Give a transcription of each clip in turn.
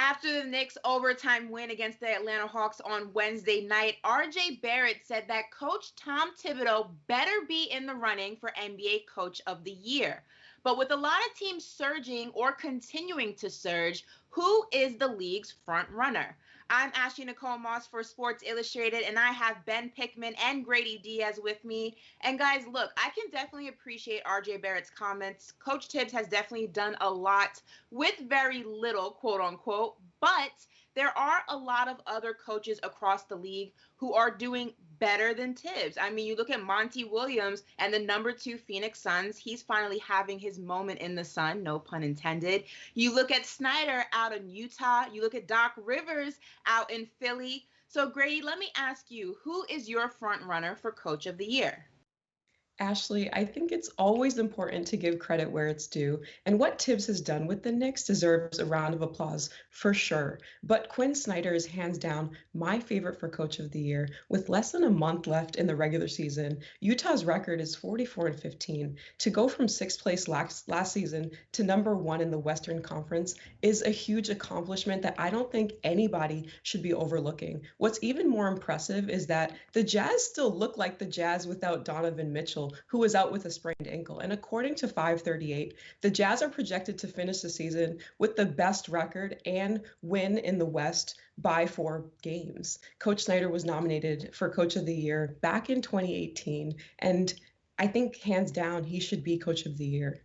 After the Knicks' overtime win against the Atlanta Hawks on Wednesday night, RJ Barrett said that Coach Tom Thibodeau better be in the running for NBA Coach of the Year. But with a lot of teams surging or continuing to surge, who is the league's front runner? I'm Ashley Nicole Moss for Sports Illustrated, and I have Ben Pickman and Greydy Diaz with me. And guys, look, I can definitely appreciate RJ Barrett's comments. Coach Tibbs has definitely done a lot with very little, quote unquote, but there are a lot of other coaches across the league who are doing better than Tibbs. I mean, you look at Monty Williams and the #2 Phoenix Suns. He's finally having his moment in the sun, no pun intended. You look at Snyder out in Utah. You look at Doc Rivers out in Philly. So, Grady, let me ask you, who is your front runner for Coach of the Year? Ashley, I think it's always important to give credit where it's due, and what Tibbs has done with the Knicks deserves a round of applause for sure. But Quinn Snyder is hands down my favorite for Coach of the Year. With less than a month left in the regular season, Utah's record is 44-15. To go from sixth place last season to #1 in the Western Conference is a huge accomplishment that I don't think anybody should be overlooking. What's even more impressive is that the Jazz still look like the Jazz without Donovan Mitchell, who was out with a sprained ankle. And according to 538, the Jazz are projected to finish the season with the best record and win in the West by 4 games. Coach Snyder was nominated for Coach of the Year back in 2018, and I think hands down he should be Coach of the Year.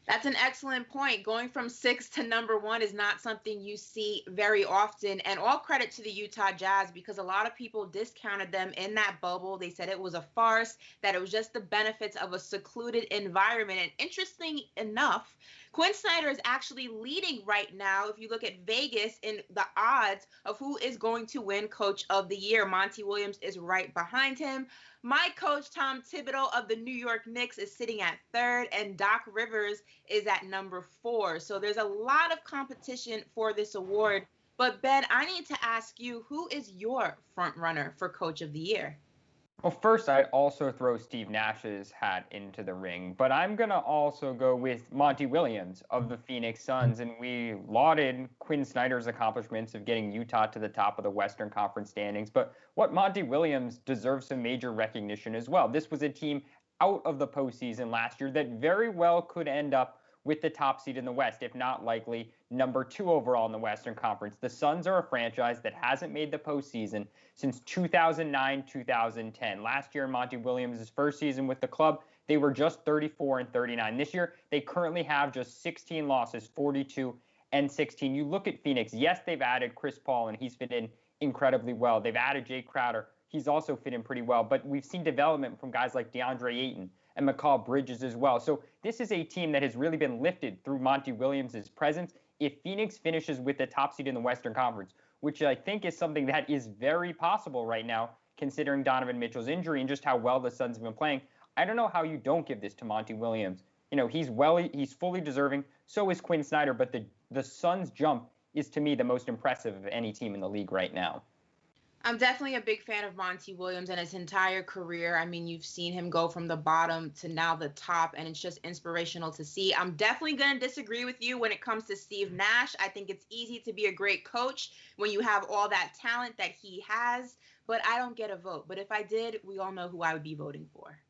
That's an excellent point. Going from 6 to #1 is not something you see very often. And all credit to the Utah Jazz, because a lot of people discounted them in that bubble. They said it was a farce, that it was just the benefits of a secluded environment. And interesting enough, Quinn Snyder is actually leading right now. If you look at Vegas in the odds of who is going to win Coach of the Year, Monty Williams is right behind him. My coach, Tom Thibodeau of the New York Knicks, is sitting at 3rd, and Doc Rivers is at #4. So there's a lot of competition for this award. But Ben, I need to ask you, who is your front runner for Coach of the Year? Well, first, I'd also throw Steve Nash's hat into the ring, but I'm going to also go with Monty Williams of the Phoenix Suns. And we lauded Quinn Snyder's accomplishments of getting Utah to the top of the Western Conference standings. But what Monty Williams deserves some major recognition as well. This was a team out of the postseason last year that very well could end up with the top seed in the West, if not likely #2 overall in the Western Conference. The Suns are a franchise that hasn't made the postseason since 2009-2010. Last year, Monty Williams' first season with the club, they were just 34-39. This year, they currently have just 16 losses, 42-16. You look at Phoenix. Yes, they've added Chris Paul, and he's fit in incredibly well. They've added Jay Crowder. He's also fit in pretty well. But we've seen development from guys like DeAndre Ayton and McCall Bridges as well. So this is a team that has really been lifted through Monty Williams' presence. If Phoenix finishes with the top seed in the Western Conference, which I think is something that is very possible right now, considering Donovan Mitchell's injury and just how well the Suns have been playing, I don't know how you don't give this to Monty Williams. You know, he's fully deserving. So is Quinn Snyder. But the Suns' jump is, to me, the most impressive of any team in the league right now. I'm definitely a big fan of Monty Williams and his entire career. I mean, you've seen him go from the bottom to now the top, and it's just inspirational to see. I'm definitely going to disagree with you when it comes to Steve Nash. I think it's easy to be a great coach when you have all that talent that he has, but I don't get a vote. But if I did, we all know who I would be voting for.